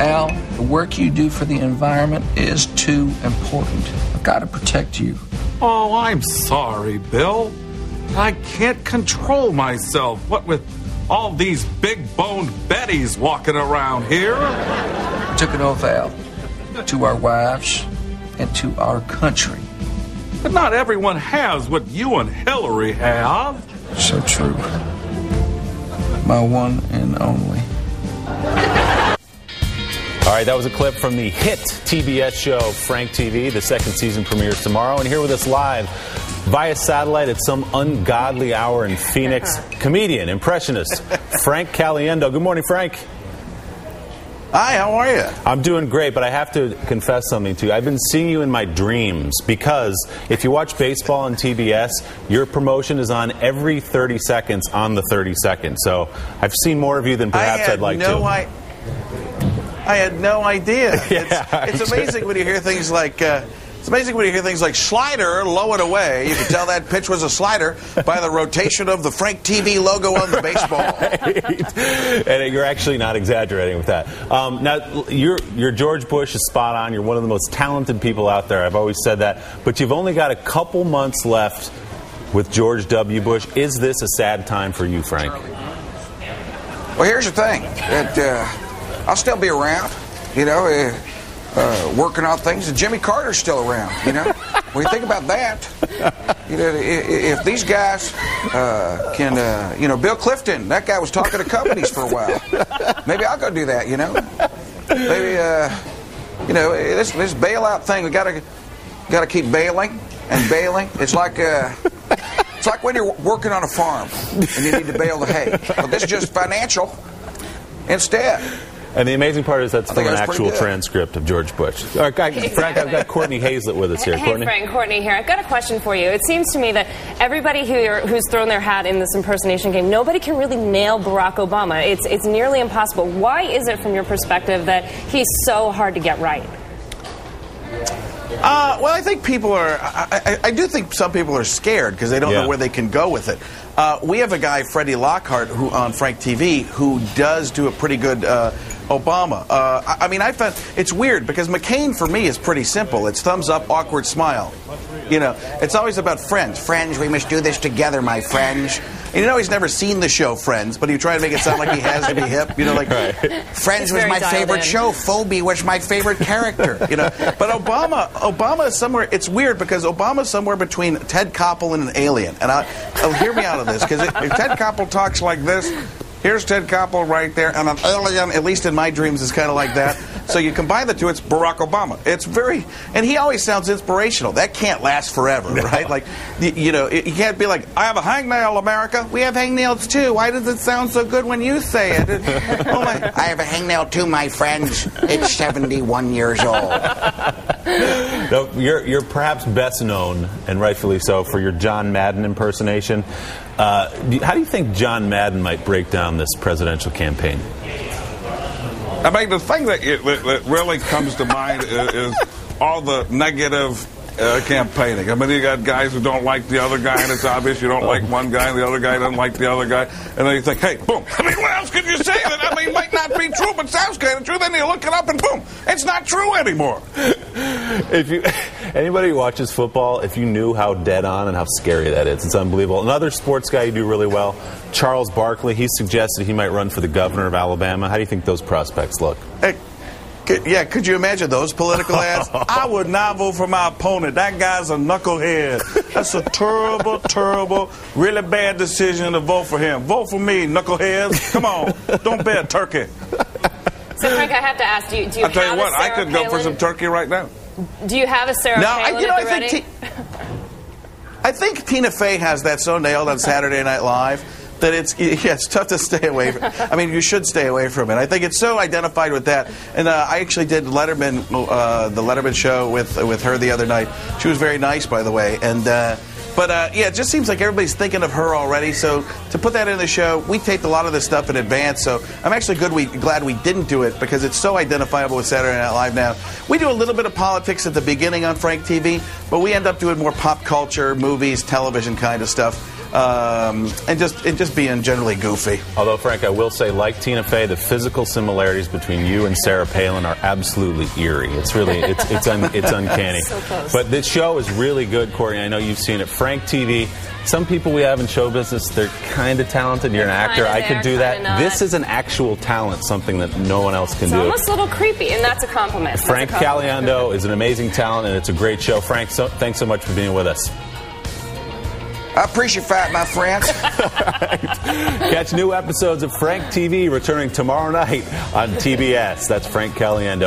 Al, the work you do for the environment is too important. I've got to protect you. Oh, I'm sorry, Bill. I can't control myself. What with all these big-boned Bettys walking around here? I took an oath, Al, to our wives and to our country. But not everyone has what you and Hillary have. So true. My one and only. All right, that was a clip from the hit TBS show Frank TV. The second season premieres tomorrow. And here with us live via satellite at some ungodly hour in Phoenix, comedian, impressionist, Frank Caliendo. Good morning, Frank. Hi, how are you? I'm doing great, but I have to confess something to you. I've been seeing you in my dreams because if you watch baseball on TBS, your promotion is on every 30 seconds on the 30 seconds. So I've seen more of you than perhaps I'd like to. I had no idea. Yeah, it's amazing when you hear things like slider, low and away. You can tell that pitch was a slider by the rotation of the Frank TV logo on the baseball. Right. And you're actually not exaggerating with that. Now, your George Bush is spot on. You're one of the most talented people out there. I've always said that. But you've only got a couple months left with George W. Bush. Is this a sad time for you, Frank? Well, here's the thing. I'll still be around, working on things. And Jimmy Carter's still around, When you think about that, if these guys can, Bill Clifton, that guy was talking to companies for a while. Maybe I'll go do that, Maybe, this bailout thing, we gotta keep bailing and bailing. It's like when you're working on a farm and you need to bale the hay. But this is just financial instead. And the amazing part is that's from an actual transcript of George Bush. All right, Frank, I've got Courtney Hazlett with us here. Hey, Courtney? Frank, Courtney here. I've got a question for you. It seems to me that everybody who's thrown their hat in this impersonation game, nobody can really nail Barack Obama. It's nearly impossible. Why is it, from your perspective, that he's so hard to get right? Well, I think people are. I do think some people are scared because they don't know where they can go with it. We have a guy, Freddie Lockhart, who on Frank TV, who does do a pretty good Obama. I found it's weird because McCain for me is pretty simple. It's thumbs up, awkward smile. It's always about friends. Friends, we must do this together, my friends. And he's never seen the show Friends, but he tried to make it sound like he has to be hip. Friends was my favorite show. Phoebe was my favorite character. But Obama is somewhere. It's weird because Obama's somewhere between Ted Koppel and an alien. And I'll hear me out of this because if Ted Koppel talks like this. Here's Ted Koppel right there, and an alien, at least in my dreams, is kind of like that. So you combine the two, it's Barack Obama. And he always sounds inspirational. That can't last forever, right? Like, you can't be like, I have a hangnail, America. We have hangnails, too. Why does it sound so good when you say it? I have a hangnail, too, my friends. It's 71 years old. No, you're perhaps best known, and rightfully so, for your John Madden impersonation. How do you think John Madden might break down this presidential campaign? The thing that really comes to mind is all the negative campaigning. You got guys who don't like the other guy, and it's obvious you don't like one guy, and the other guy doesn't like the other guy. And then you think, hey, boom. What else can you say that? Might not be true, but sounds kind of true. Then you look it up, and boom, it's not true anymore. Anybody who watches football, if you knew how dead on and how scary that is, it's unbelievable. Another sports guy you do really well, Charles Barkley, he suggested he might run for the governor of Alabama. How do you think those prospects look? Hey, could you imagine those political ads? I would not vote for my opponent. That guy's a knucklehead. That's a terrible, terrible, really bad decision to vote for him. Vote for me, knuckleheads. Come on, don't bet turkey. So, Frank, I have to ask, do you I'll tell you what, I could go for some turkey right now. Do you have a Sarah Palin at the ready? I think Tina Fey has that so nailed on Saturday Night Live that it's tough to stay away from. You should stay away from it. I think it's so identified with that. And I actually did Letterman, the Letterman show with her the other night. She was very nice, by the way. And it just seems like everybody's thinking of her already. So to put that in the show, we taped a lot of this stuff in advance. So I'm actually glad we didn't do it because it's so identifiable with Saturday Night Live now. We do a little bit of politics at the beginning on Frank TV, but we end up doing more pop culture, movies, television kind of stuff. and just being generally goofy. Although, Frank, I will say, like Tina Fey, the physical similarities between you and Sarah Palin are absolutely eerie. It's really it's uncanny. So close. But this show is really good, Courtney. I know you've seen it. Frank TV. Some people we have in show business, they're kind of talented. You're an actor. I could do that. This is an actual talent, something that no one else can do. It's almost a little creepy, and that's a compliment. Frank Caliendo is an amazing talent, and it's a great show. Frank, thanks so much for being with us. I appreciate that, my friends. Catch new episodes of Frank TV returning tomorrow night on TBS. That's Frank Caliendo.